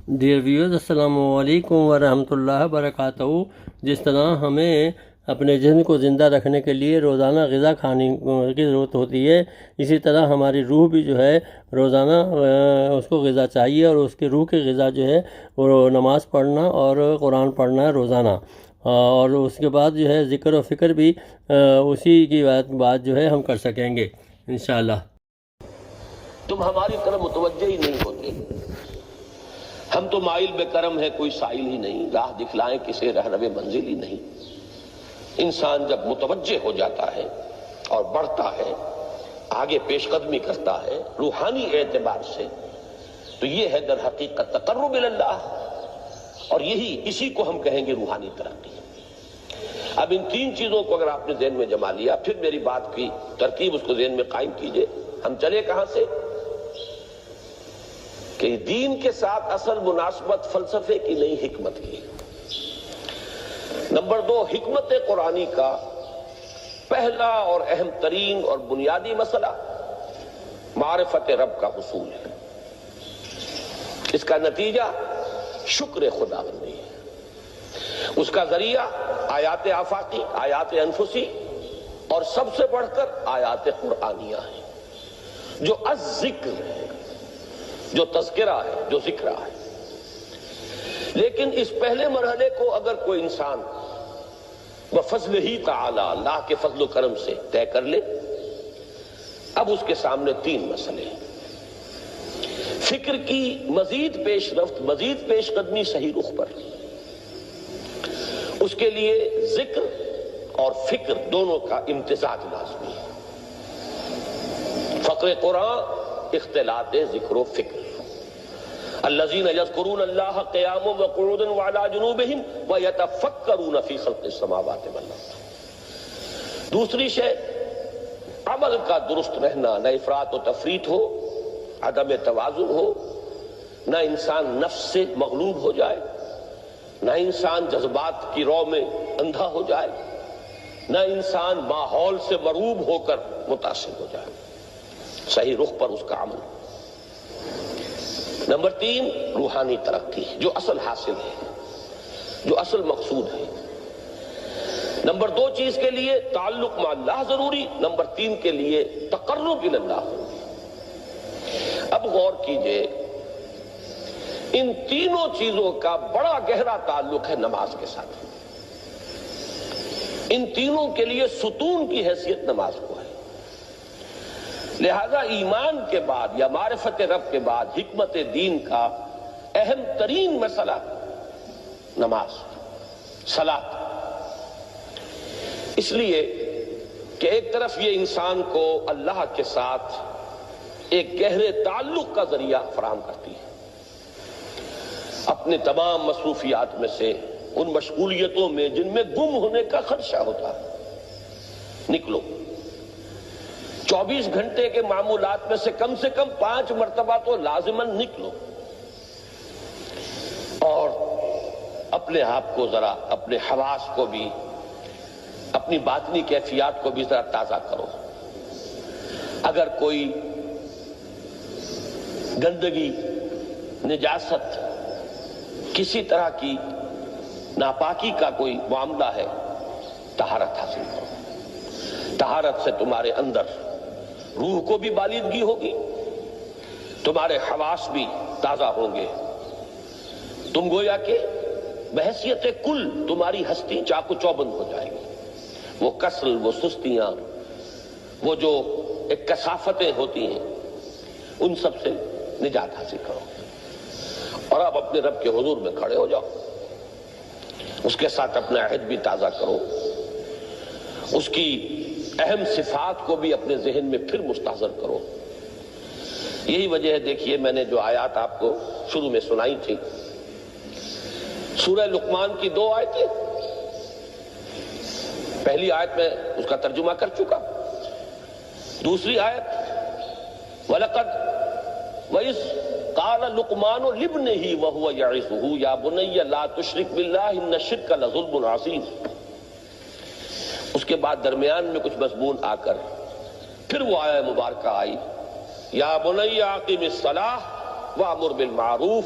Dear viewers, السلام علیکم ورحمۃ اللہ وبرکاتہ۔ جس طرح ہمیں اپنے جسم کو زندہ رکھنے کے لیے روزانہ غذا کھانے کی ضرورت ہوتی ہے، اسی طرح ہماری روح بھی جو ہے روزانہ اس کو غذا چاہیے، اور اس کی روح کی غذا جو ہے وہ نماز پڑھنا اور قرآن پڑھنا ہے روزانہ، اور اس کے بعد جو ہے ذکر و فکر بھی اسی کی بات جو ہے ہم کر سکیں گے انشاءاللہ۔ تم ہماری طرف متوجہ ہی نہیں ہوتے، ہم تو مائل بے کرم ہے، کوئی سائل ہی نہیں، راہ دکھلائیں کسے رہنو منزل ہی نہیں۔ انسان جب متوجہ ہو جاتا ہے اور بڑھتا ہے، آگے پیش قدمی کرتا ہے روحانی اعتبار سے، تو یہ ہے در حقیقت تقرب اللہ، اور اسی کو ہم کہیں گے روحانی ترقی۔ اب ان تین چیزوں کو اگر آپ نے ذہن میں جما لیا، پھر میری بات کی ترکیب اس کو ذہن میں قائم کیجئے۔ ہم چلے کہاں سے؟ کہ دین کے ساتھ اصل مناسبت فلسفے کی نہیں، حکمت کی۔ نمبر 2، حکمت قرآنی کا پہلا اور اہم ترین اور بنیادی مسئلہ معرفت رب کا حصول ہے۔ اس کا نتیجہ شکر خداوندی ہے، اس کا ذریعہ آیات آفاقی، آیات انفسی، اور سب سے بڑھ کر آیات قرآنیہ ہیں، جو الذکر ہے، جو تذکرہ ہے، جو ذکرہ ہے۔ لیکن اس پہلے مرحلے کو اگر کوئی انسان بفضل ہی تعالی، اللہ کے فضل و کرم سے طے کر لے، اب اس کے سامنے تین مسئلے ہیں۔ فکر کی مزید پیش رفت، مزید پیش قدمی صحیح رخ پر، اس کے لیے ذکر اور فکر دونوں کا امتزاج لازمی ہے۔ فقر قرآن اختلاط ذکر و فکر۔ الذین یذکرون اللہ قیاما وقعودا وعلی جنوبہم ویتفکرون فی خلق السماوات والارض۔ دوسری شے عمل کا درست رہنا، نہ افراط و تفریط ہو، عدم توازن ہو، نہ انسان نفس سے مغلوب ہو جائے، نہ انسان جذبات کی رو میں اندھا ہو جائے، نہ انسان ماحول سے مرعوب ہو کر متاثر ہو جائے، صحیح رخ پر اس کا عمل۔ نمبر 3، روحانی ترقی، جو اصل حاصل ہے، جو اصل مقصود ہے۔ نمبر 2 چیز کے لیے تعلق مع اللہ ضروری، نمبر 3 کے لیے تقرب الی اللہ ضروری۔ اب غور کیجئے، ان تینوں چیزوں کا بڑا گہرا تعلق ہے نماز کے ساتھ۔ ان تینوں کے لیے ستون کی حیثیت نماز کو ہے۔ لہذا ایمان کے بعد یا معرفت رب کے بعد حکمت دین کا اہم ترین مسئلہ نماز، صلاۃ۔ اس لیے کہ ایک طرف یہ انسان کو اللہ کے ساتھ ایک گہرے تعلق کا ذریعہ فراہم کرتی ہے۔ اپنے تمام مصروفیات میں سے، ان مشغولیتوں میں جن میں گم ہونے کا خدشہ ہوتا ہے، نکلو۔ 24 گھنٹے کے معمولات میں سے کم 5 مرتبہ تو لازماً نکلو، اور اپنے آپ کو ذرا، اپنے حواس کو بھی، اپنی باطنی کیفیات کو بھی ذرا تازہ کرو۔ اگر کوئی گندگی، نجاست، کسی طرح کی ناپاکی کا کوئی معاملہ ہے، طہارت حاصل کرو۔ طہارت سے تمہارے اندر روح کو بھی بالیدگی ہوگی، تمہارے حواس بھی تازہ ہوں گے، تم گویا کہ بحیثیت کل تمہاری ہستی چاق و چوبند ہو جائے گی۔ وہ کسل، وہ سستیاں، وہ جو ایک کثافتیں ہوتی ہیں، ان سب سے نجات حاصل کرو، اور اب اپنے رب کے حضور میں کھڑے ہو جاؤ، اس کے ساتھ اپنا عہد بھی تازہ کرو، اس کی اہم صفات کو بھی اپنے ذہن میں پھر مستحضر کرو۔ یہی وجہ ہے، دیکھیے میں نے جو آیات آپ کو شروع میں سنائی تھی، سورہ لقمان کی 2 آیتیں، پہلی آیت میں اس کا ترجمہ کر چکا، دوسری آیت وَلَقَدْ وَإِذْ قَالَ لُقْمَانُ لِابْنِهِ وَهُوَ يَعِظُهُ يَا بُنَيَّ لَا تُشْرِكْ بِاللَّهِ إِنَّ الشِّرْكَ لَظُلْمٌ عَظِيمٌ۔ اس کے بعد درمیان میں کچھ مضمون آ کر پھر وہ آیہ مبارکہ آئی، یا بنی اقیم الصلاۃ وامر بالمعروف